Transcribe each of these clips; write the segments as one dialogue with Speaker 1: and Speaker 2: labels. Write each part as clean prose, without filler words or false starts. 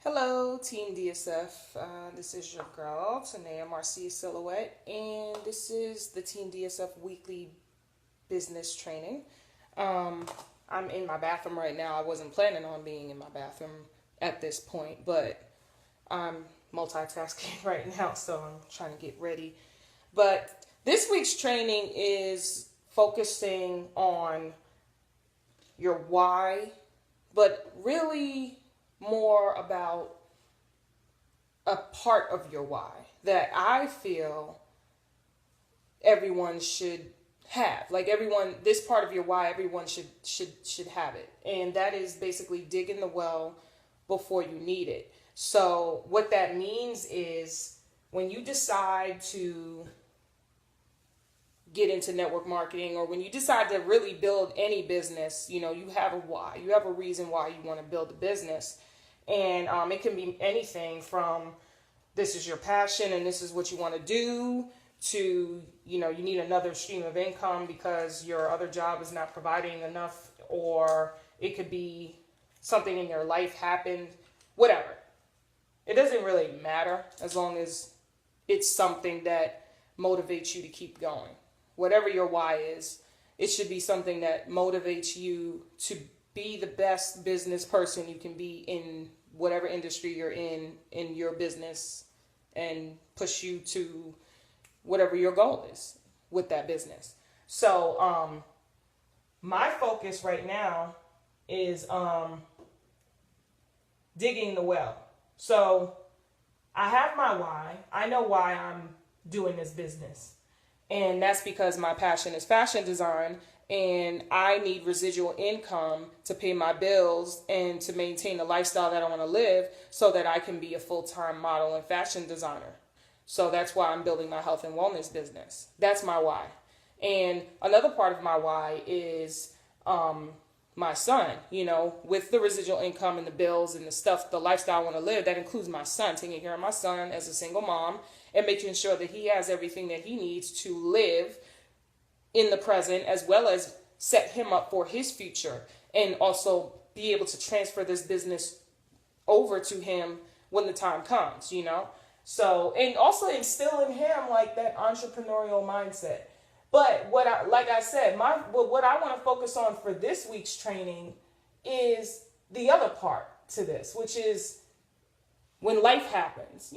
Speaker 1: Hello, Team DSF. This is your girl, Tanaya-Marcia Silhouette, and this is the Team DSF weekly business training. I'm in my bathroom right now. I wasn't planning on being in my bathroom at this point, but I'm multitasking right now, so I'm trying to get ready. But this week's training is focusing on your why, but really more about a part of your why that I feel everyone should have. Like everyone, this part of your why, everyone should have it. And that is basically digging the well before you need it. So what that means is when you decide to get into network marketing, or when you decide to really build any business, you have a why. You have a reason why you want to build a business. And it can be anything from this is your passion and this is what you want to do to, you need another stream of income because your other job is not providing enough, or it could be something in your life happened, whatever. It doesn't really matter as long as it's something that motivates you to keep going. Whatever your why is, it should be something that motivates you to be the best business person you can be in whatever industry you're in your business, and push you to whatever your goal is with that business. So my focus right now is digging the well. So I have my why. I know why I'm doing this business. And that's because my passion is fashion design, and I need residual income to pay my bills and to maintain the lifestyle that I want to live so that I can be a full-time model and fashion designer. So that's why I'm building my health and wellness business. That's my why. And another part of my why is my son, with the residual income and the bills and the stuff, the lifestyle I want to live, that includes my son, taking care of my son as a single mom and making sure that he has everything that he needs to live in the present, as well as set him up for his future, and also be able to transfer this business over to him when the time comes, So, and also instill in him like that entrepreneurial mindset. But what I want to focus on for this week's training is the other part to this, which is when life happens.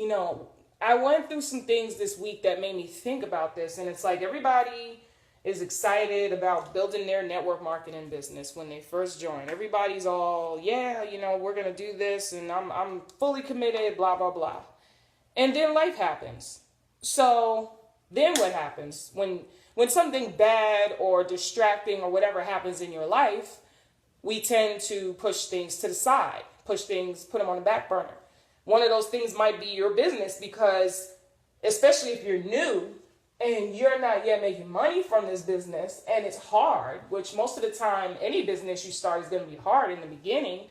Speaker 1: I went through some things this week that made me think about this, and it's like everybody is excited about building their network marketing business when they first join. Everybody's all, we're going to do this, and I'm fully committed, blah, blah, blah. And then life happens. So then what happens? When something bad or distracting or whatever happens in your life, we tend to push things to the side, put them on the back burner. One of those things might be your business, because especially if you're new and you're not yet making money from this business and it's hard, which most of the time any business you start is going to be hard in the beginning,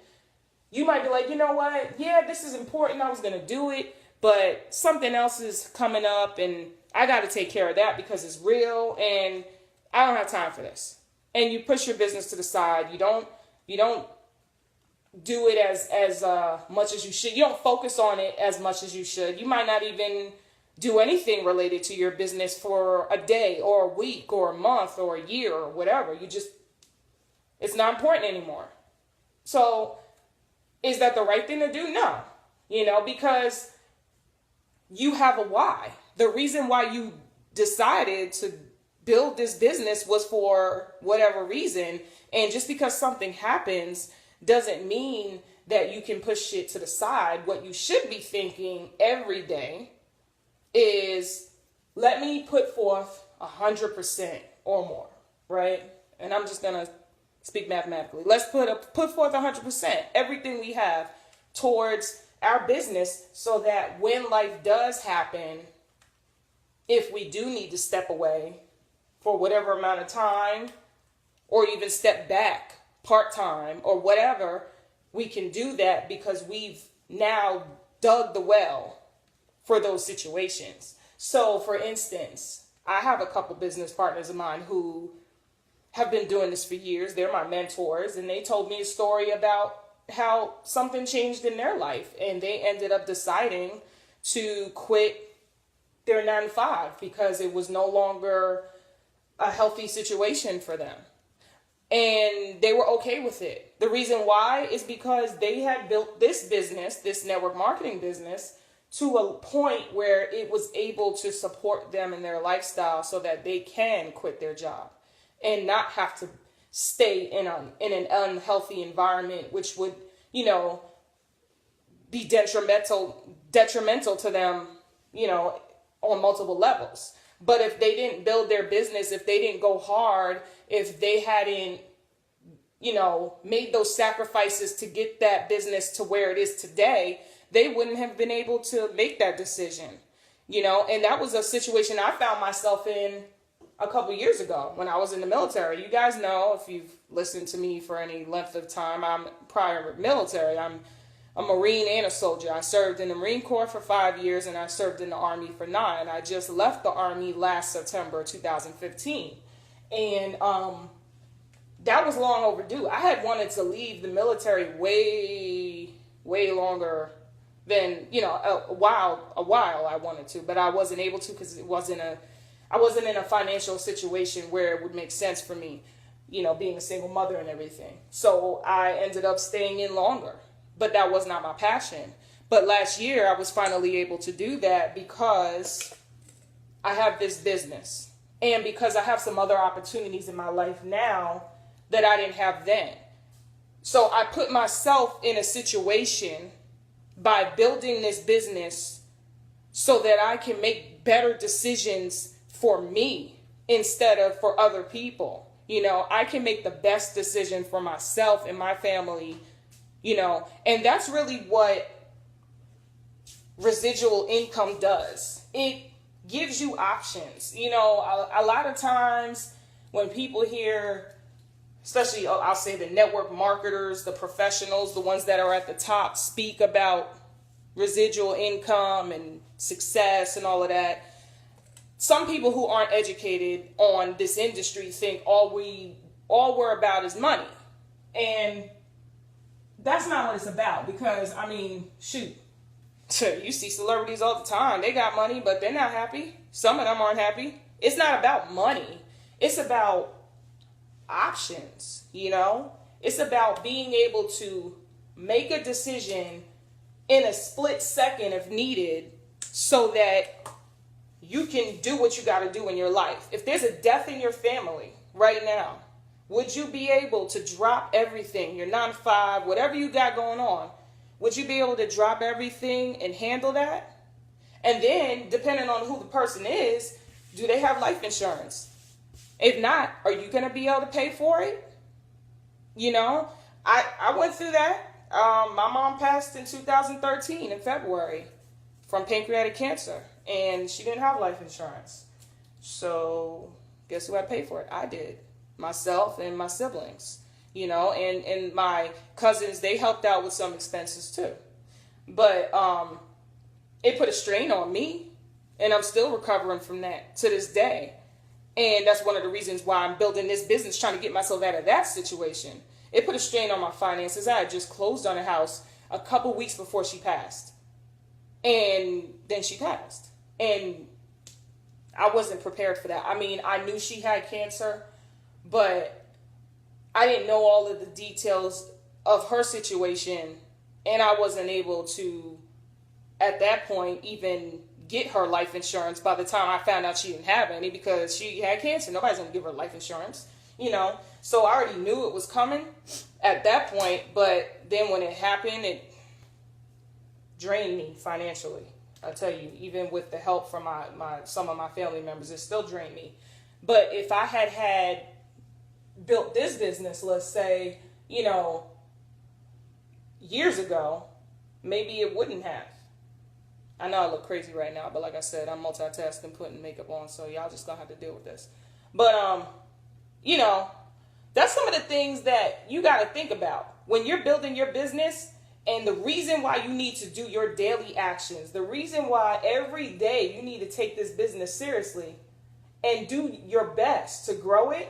Speaker 1: you might be like, you know what? Yeah, this is important. I was going to do it, but something else is coming up and I got to take care of that because it's real and I don't have time for this. And you push your business to the side. You don't do it as much as you should. You don't focus on it as much as you should. You might not even do anything related to your business for a day or a week or a month or a year or whatever. It's not important anymore. So is that the right thing to do? No, because you have a why. The reason why you decided to build this business was for whatever reason. And just because something happens doesn't mean that you can push it to the side. What you should be thinking every day is, let me put forth 100% or more, right? And I'm just going to speak mathematically. Let's put forth 100%, everything we have towards our business, so that when life does happen, if we do need to step away for whatever amount of time, or even step back part-time or whatever, we can do that because we've now dug the well for those situations. So for instance, I have a couple business partners of mine who have been doing this for years. They're my mentors, and they told me a story about how something changed in their life, and they ended up deciding to quit their 9 to 5 because it was no longer a healthy situation for them. And they were okay with it. The reason why is because they had built this business, this network marketing business, to a point where it was able to support them in their lifestyle so that they can quit their job and not have to stay in an unhealthy environment, which would, be detrimental to them, on multiple levels. But if they didn't build their business, if they didn't go hard, if they hadn't, made those sacrifices to get that business to where it is today, they wouldn't have been able to make that decision, and that was a situation I found myself in a couple years ago when I was in the military. You guys know, if you've listened to me for any length of time, I'm prior military. I'm a Marine and a soldier. I served in the Marine Corps for 5 years, and I served in the Army for 9. I just left the Army last September 2015. And that was long overdue. I had wanted to leave the military way longer than, a while I wanted to, but I wasn't able to because I wasn't in a financial situation where it would make sense for me, being a single mother and everything. So I ended up staying in longer. But that was not my passion. But last year, I was finally able to do that because I have this business. And because I have some other opportunities in my life now that I didn't have then. So I put myself in a situation by building this business so that I can make better decisions for me instead of for other people. I can make the best decision for myself and my family. And that's really what residual income does. It gives you options. A lot of times when people hear, especially I'll say the network marketers, the professionals, the ones that are at the top, speak about residual income and success and all of that, some people who aren't educated on this industry think all we're about is money. And that's not what it's about, because, shoot, you see celebrities all the time. They got money, but they're not happy. Some of them aren't happy. It's not about money. It's about options, It's about being able to make a decision in a split second if needed so that you can do what you got to do in your life. If there's a death in your family right now, would you be able to drop everything, your 9 to 5, whatever you got going on? Would you be able to drop everything and handle that? And then, depending on who the person is, do they have life insurance? If not, are you going to be able to pay for it? I went through that. My mom passed in 2013 in February from pancreatic cancer, and she didn't have life insurance. So guess who had to pay for it? I did. Myself and my siblings, and my cousins, they helped out with some expenses too. But it put a strain on me, and I'm still recovering from that to this day. And that's one of the reasons why I'm building this business, trying to get myself out of that situation. It put a strain on my finances. I had just closed on a house a couple weeks before she passed. And then she passed. And I wasn't prepared for that. I knew she had cancer, but I didn't know all of the details of her situation, and I wasn't able to, at that point, even get her life insurance by the time I found out she didn't have any, because she had cancer. Nobody's going to give her life insurance, So I already knew it was coming at that point, but then when it happened, it drained me financially. I tell you, even with the help from some of my family members, it still drained me. But if I had built this business, let's say, years ago, maybe it wouldn't have. I know I look crazy right now, but like I said, I'm multitasking, putting makeup on, so y'all just gonna have to deal with this. But, that's some of the things that you got to think about when you're building your business, and the reason why you need to do your daily actions, the reason why every day you need to take this business seriously and do your best to grow it,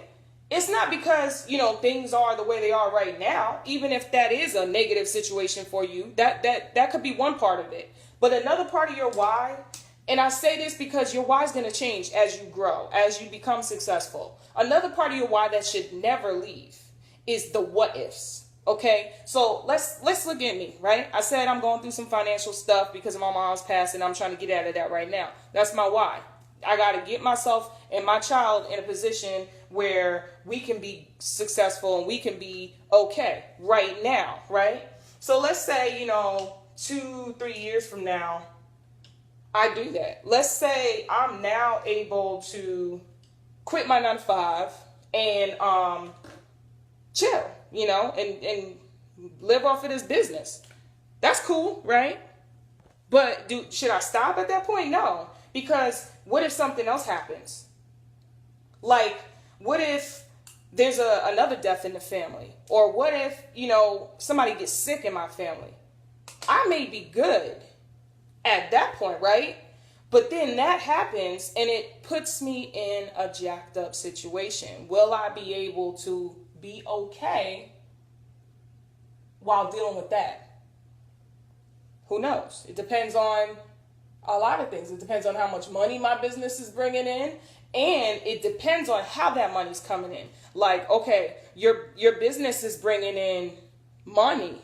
Speaker 1: it's not because, things are the way they are right now. Even if that is a negative situation for you, that could be one part of it. But another part of your why, and I say this because your why is going to change as you grow, as you become successful. Another part of your why that should never leave is the what ifs. Okay, so let's look at me, right? I said I'm going through some financial stuff because of my mom's passing. I'm trying to get out of that right now. That's my why. I got to get myself and my child in a position where we can be successful and we can be okay right now, right? So let's say, 2-3 years from now, I do that. Let's say I'm now able to quit my 9-to-5 and chill, and live off of this business. That's cool, right? But should I stop at that point? No. Because what if something else happens? Like, what if there's another death in the family? Or what if, somebody gets sick in my family? I may be good at that point, right? But then that happens and it puts me in a jacked up situation. Will I be able to be okay while dealing with that? Who knows? It depends on a lot of things. It depends on how much money my business is bringing in, and it depends on how that money's coming in. Like, okay, your business is bringing in money,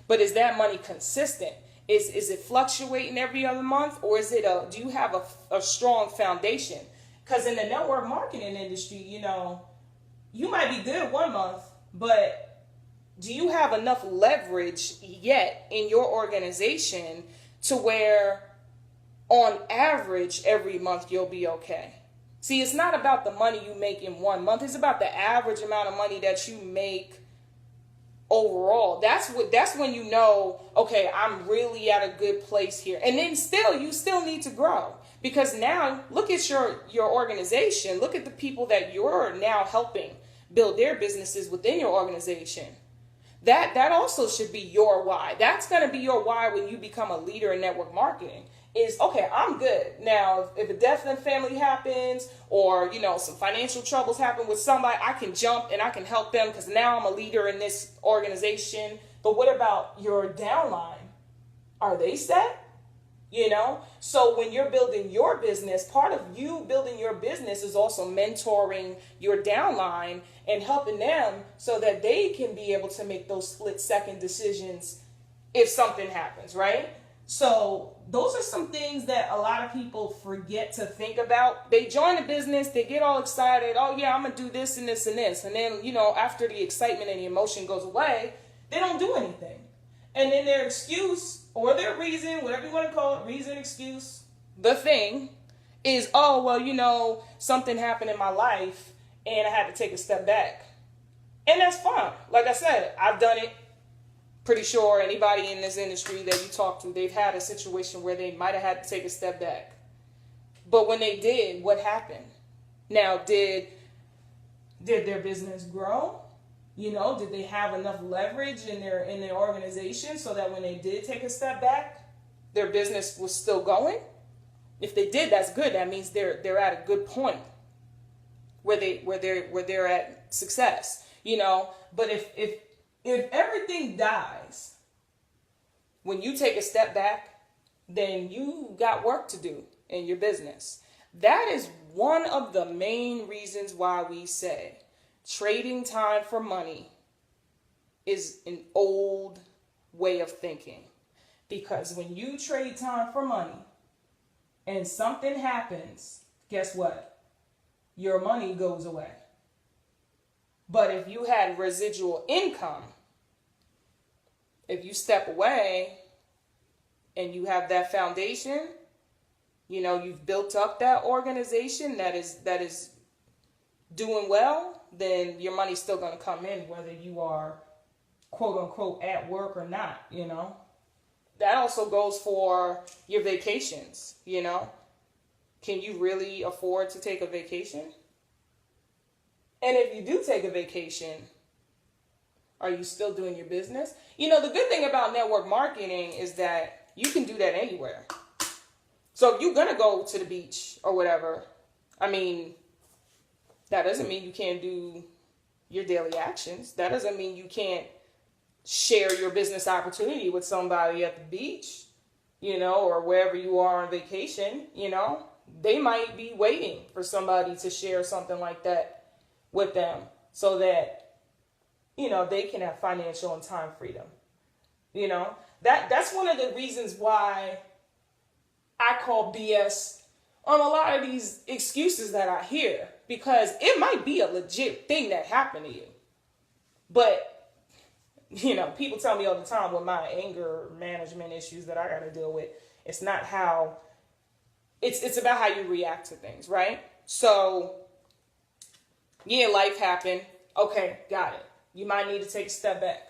Speaker 1: but is that money consistent? Is it fluctuating every other month, or is it do you have a strong foundation? Because in the network marketing industry, you might be good one month, but do you have enough leverage yet in your organization to where on average every month you'll be okay? See, it's not about the money you make in one month. It's about the average amount of money that you make overall. That's when okay, I'm really at a good place here. And then you still need to grow, because now look at your organization. Look at the people that you're now helping build their businesses within your organization. That also should be your why. That's going to be your why when you become a leader in network marketing. Is, okay, I'm good. Now, if a death in the family happens, or, some financial troubles happen with somebody, I can jump and I can help them because now I'm a leader in this organization. But what about your downline? Are they set? So when you're building your business, part of you building your business is also mentoring your downline and helping them so that they can be able to make those split-second decisions if something happens, right? So those are some things that a lot of people forget to think about. They join a business, they get all excited. Oh yeah, I'm going to do this and this and this. And then, after the excitement and the emotion goes away, they don't do anything. And then their excuse or their reason, whatever you want to call it, reason, excuse, the thing is, oh, well, something happened in my life and I had to take a step back. And that's fine. Like I said, I've done it. Pretty sure anybody in this industry that you talk to, they've had a situation where they might have had to take a step back. But when they did, what happened? Now, did their business grow? Did they have enough leverage in their organization so that when they did take a step back, their business was still going? If they did, that's good. That means they're at a good point where they're at success. But if everything dies when you take a step back, then you got work to do in your business. That is one of the main reasons why we say trading time for money is an old way of thinking. Because when you trade time for money and something happens, guess what? Your money goes away. But if you had residual income, if you step away and you have that foundation, you've built up that organization that is doing well, then your money's still going to come in whether you are quote unquote at work or not, That also goes for your vacations, Can you really afford to take a vacation? And if you do take a vacation, are you still doing your business? The good thing about network marketing is that you can do that anywhere. So if you're going to go to the beach or whatever, that doesn't mean you can't do your daily actions. That doesn't mean you can't share your business opportunity with somebody at the beach, or wherever you are on vacation. They might be waiting for somebody to share something like that with them so that, they can have financial and time freedom. That's one of the reasons why I call BS on a lot of these excuses that I hear, because it might be a legit thing that happened to you. But, people tell me all the time with my anger management issues that I got to deal with, it's not how, it's about how you react to things, right? So, yeah, life happened. Okay, got it. You might need to take a step back.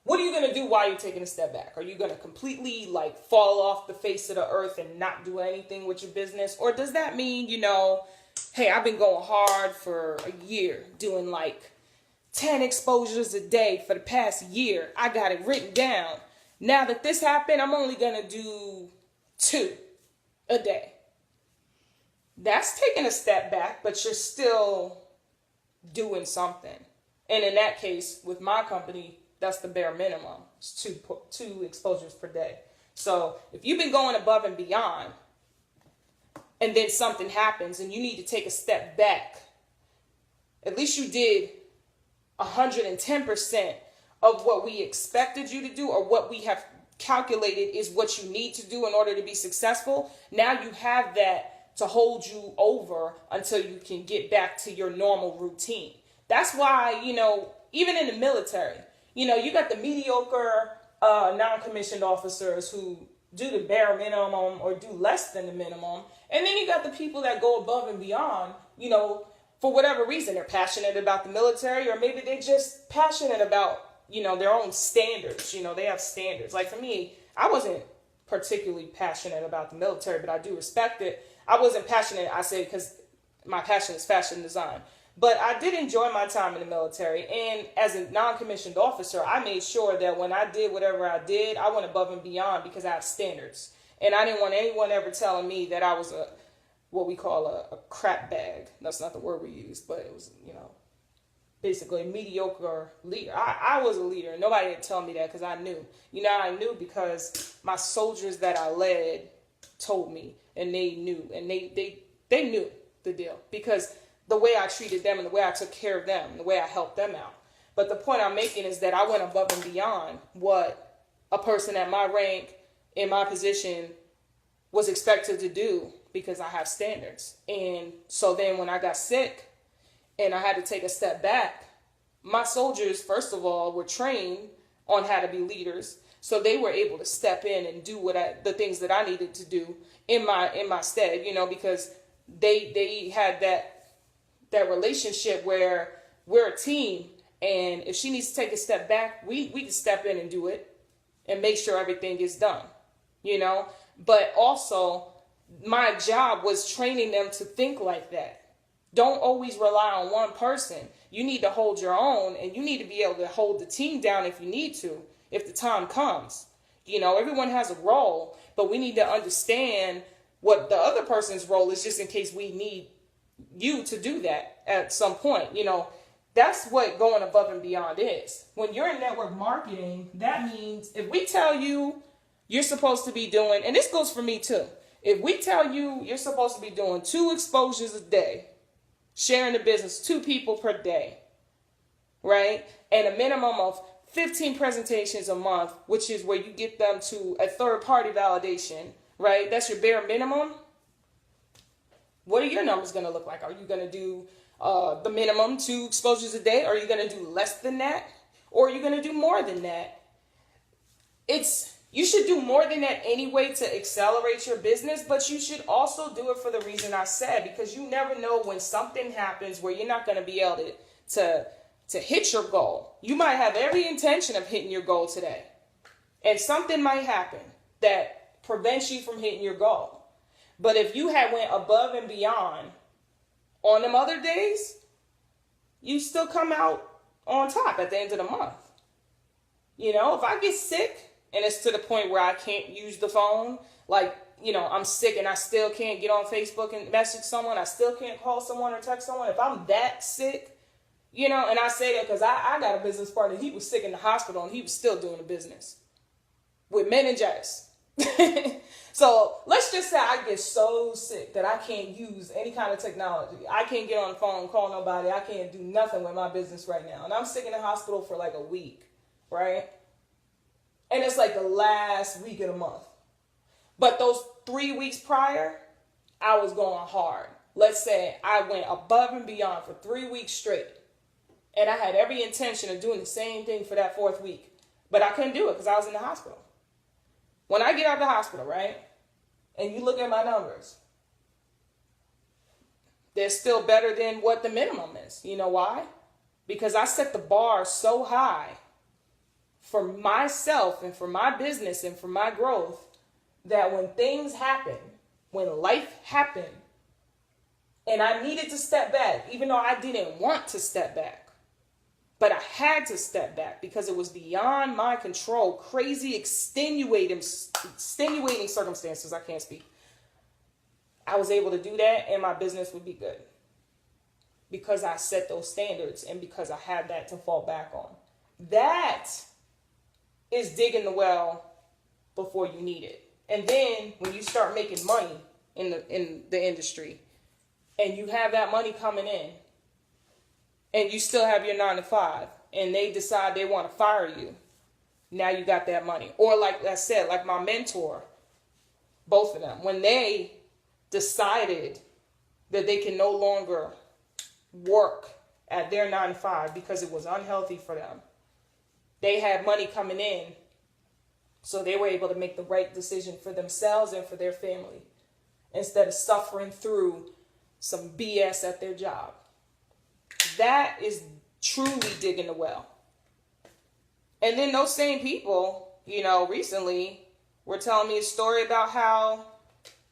Speaker 1: What are you going to do while you're taking a step back? Are you going to completely fall off the face of the earth and not do anything with your business? Or does that mean, hey, I've been going hard for a year doing 10 exposures a day for the past year. I got it written down. Now that this happened, I'm only going to do 2 a day. That's taking a step back, but you're still doing something. And in that case, with my company, that's the bare minimum. It's two exposures per day. So if you've been going above and beyond, and then something happens and you need to take a step back, at least you did 110% of what we expected you to do, or what we have calculated is what you need to do in order to be successful. Now you have that to hold you over until you can get back to your normal routine. That's why, even in the military, you got the mediocre non-commissioned officers who do the bare minimum or do less than the minimum. And then you got the people that go above and beyond, for whatever reason. They're passionate about the military, or maybe they're just passionate about, their own standards. They have standards. Like for me, I wasn't particularly passionate about the military, but I do respect it. I wasn't passionate, I say, because my passion is fashion design. But I did enjoy my time in the military, and as a non-commissioned officer, I made sure that when I did whatever I did, I went above and beyond because I have standards. And I didn't want anyone ever telling me that I was what we call a crap bag. That's not the word we used, but it was, basically a mediocre leader. I was a leader, and nobody had told me that because I knew. I knew because my soldiers that I led told me, and they knew, and they knew the deal, because the way I treated them and the way I took care of them and the way I helped them out. But the point I'm making is that I went above and beyond what a person at my rank, in my position, was expected to do, because I have standards. And so then when I got sick and I had to take a step back, my soldiers, first of all, were trained on how to be leaders. So they were able to step in and do the things that I needed to do in my stead, because they had that relationship where we're a team, and if she needs to take a step back, we can step in and do it and make sure everything gets done, but also my job was training them to think like that. Don't always rely on one person. You need to hold your own, and you need to be able to hold the team down if you need to, if the time comes. Everyone has a role, but we need to understand what the other person's role is, just in case we need you to do that at some point. That's what going above and beyond is. When you're in network marketing, that means if we tell you you're supposed to be doing, and this goes for me too, if we tell you you're supposed to be doing 2 exposures a day, sharing the business, 2 people per day, right? And a minimum of 15 presentations a month, which is where you get them to a third-party validation, right? That's your bare minimum. What are your numbers going to look like? Are you going to do the minimum 2 exposures a day? Are you going to do less than that? Or are you going to do more than that? You should do more than that anyway to accelerate your business, but you should also do it for the reason I said, because you never know when something happens where you're not going to be able to hit your goal. You might have every intention of hitting your goal today, and something might happen that prevents you from hitting your goal. But if you had went above and beyond on them other days, you still come out on top at the end of the month. If I get sick and it's to the point where I can't use the phone, I'm sick and I still can't get on Facebook and message someone, I still can't call someone or text someone. If I'm that sick, You know, and I say that because I got a business partner. He was sick in the hospital and he was still doing the business with meningitis. So let's just say I get so sick that I can't use any kind of technology. I can't get on the phone, call nobody. I can't do nothing with my business right now. And I'm sick in the hospital for like a week, right? And it's like the last week of the month. But those 3 weeks prior, I was going hard. Let's say I went above and beyond for 3 weeks straight. And I had every intention of doing the same thing for that 4th week. But I couldn't do it because I was in the hospital. When I get out of the hospital, right, and you look at my numbers, they're still better than what the minimum is. You know why? Because I set the bar so high for myself and for my business and for my growth that when things happen, when life happened, and I needed to step back, even though I didn't want to step back, but I had to step back because it was beyond my control. Crazy, extenuating circumstances. I can't speak. I was able to do that and my business would be good. Because I set those standards and because I had that to fall back on. That is digging the well before you need it. And then when you start making money in the industry and you have that money coming in, and you still have your 9 to 5, and they decide they want to fire you, now you got that money. Or like I said, like my mentor, both of them, when they decided that they can no longer work at their 9 to 5 because it was unhealthy for them, they had money coming in, so they were able to make the right decision for themselves and for their family instead of suffering through some BS at their job. That is truly digging the well. And then those same people, you know, recently were telling me a story about how,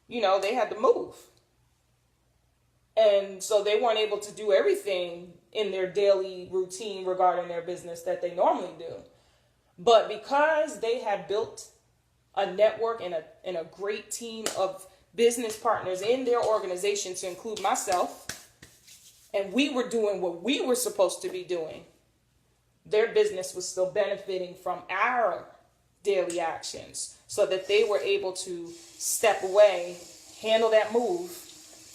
Speaker 1: you know, they had to move. And so they weren't able to do everything in their daily routine regarding their business that they normally do. But because they had built a network and a great team of business partners in their organization, to include myself, and we were doing what we were supposed to be doing, their business was still benefiting from our daily actions so that they were able to step away, handle that move,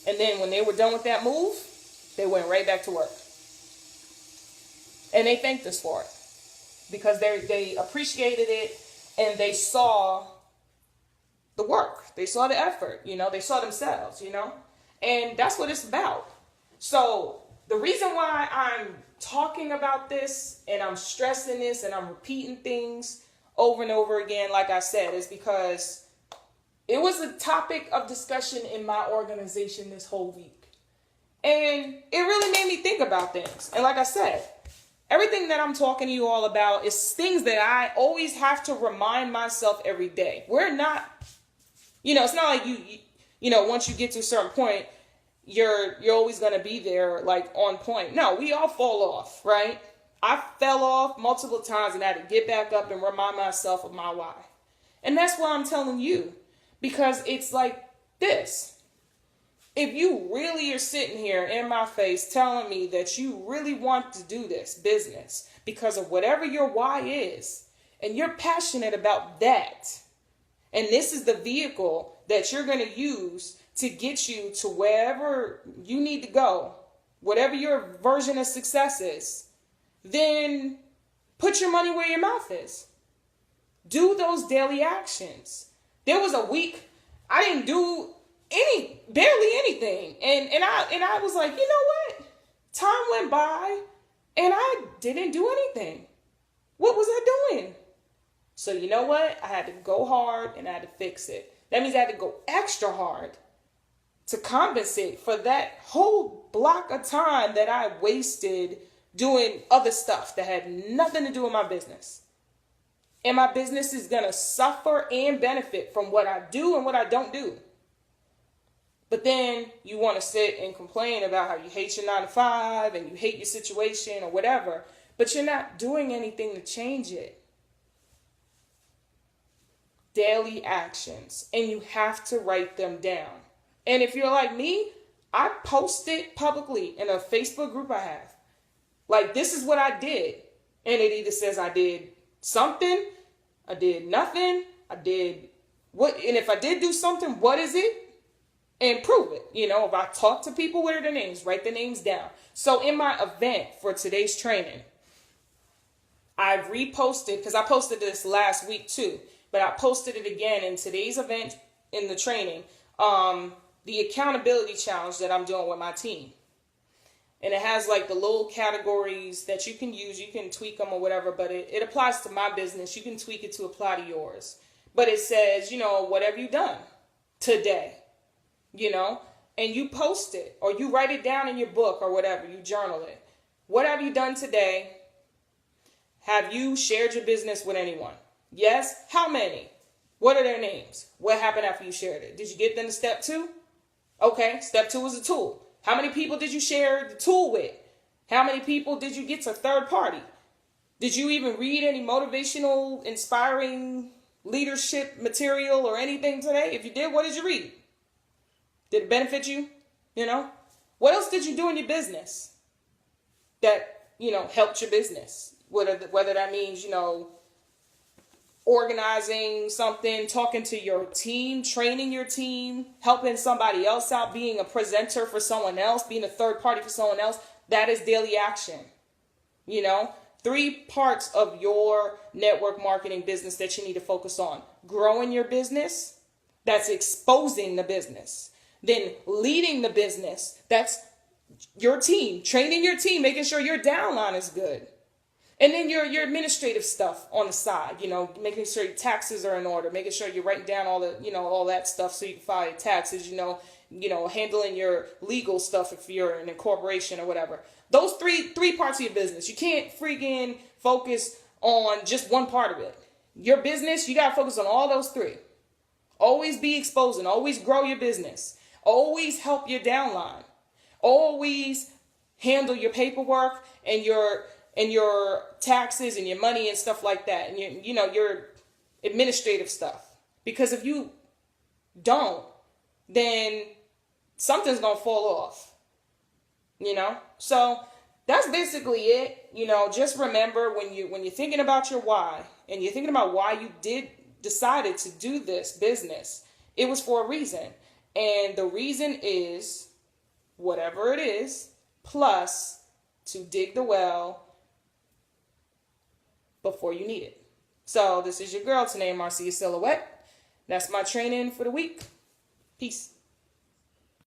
Speaker 1: and then when they were done with that move, they went right back to work. And they thanked us for it because they appreciated it and they saw the work. They saw the effort, you know, they saw themselves, you know, and that's what it's about. So the reason why I'm talking about this and I'm stressing this and I'm repeating things over and over again, like I said, is because it was a topic of discussion in my organization this whole week. And it really made me think about things. And like I said, everything that I'm talking to you all about is things that I always have to remind myself every day. We're not, you know, it's not like you know, once you get to a certain point, you're always going to be there like on point. No, we all fall off, right? I fell off multiple times and I had to get back up and remind myself of my why. And that's why I'm telling you, because it's like this. If you really are sitting here in my face telling me that you really want to do this business because of whatever your why is, and you're passionate about that, and this is the vehicle that you're going to use to get you to wherever you need to go, whatever your version of success is, then put your money where your mouth is. Do those daily actions. There was a week I didn't do barely anything. And I was like, you know what? Time went by and I didn't do anything. What was I doing? So you know what? I had to go hard and I had to fix it. That means I had to go extra hard to compensate for that whole block of time that I wasted doing other stuff that had nothing to do with my business. And my business is going to suffer and benefit from what I do and what I don't do. But then you want to sit and complain about how you hate your 9 to 5 and you hate your situation or whatever, but you're not doing anything to change it. Daily actions, and you have to write them down. And if you're like me, I post it publicly in a Facebook group I have. Like, this is what I did. And it either says I did something, I did nothing, I did what, and if I did do something, what is it? And prove it. You know, if I talk to people, what are their names? Write the names down. So in my event for today's training, I've reposted, because I posted this last week too, but I posted it again in today's event in the training, the accountability challenge that I'm doing with my team. And it has like the little categories that you can use. You can tweak them or whatever, but it applies to my business. You can tweak it to apply to yours. But it says, you know, what have you done today? You know, and you post it or you write it down in your book or whatever. You journal it. What have you done today? Have you shared your business with anyone? Yes. How many? What are their names? What happened after you shared it? Did you get them to step 2? Okay, step 2 is a tool. How many people did you share the tool with? How many people did you get to third party? Did you even read any motivational, inspiring leadership material or anything today? If you did, what did you read? Did it benefit you? You know? What else did you do in your business that, you know, helped your business? Whether that means, you know, organizing something, talking to your team, training your team, helping somebody else out, being a presenter for someone else, being a third party for someone else. That is daily action. You know, 3 parts of your network marketing business that you need to focus on. Growing your business, that's exposing the business. Then leading the business, that's your team, training your team, making sure your downline is good. And then your administrative stuff on the side, you know, making sure your taxes are in order, making sure you're writing down all the, you know, all that stuff so you can file your taxes, you know, handling your legal stuff if you're an incorporation or whatever. Those three parts of your business. You can't freaking focus on just one part of it. Your business, you got to focus on all those 3. Always be exposing, always grow your business, always help your downline, always handle your paperwork and your taxes and your money and stuff like that, and your administrative stuff. Because if you don't, then something's gonna fall off. You know, so that's basically it. You know, just remember when you're thinking about your why and you're thinking about why you decided to do this business, it was for a reason, and the reason is whatever it is, plus to dig the well before you need it. So this is your girl, Tanaya-Marcia Silhouette. That's my training for the week. Peace.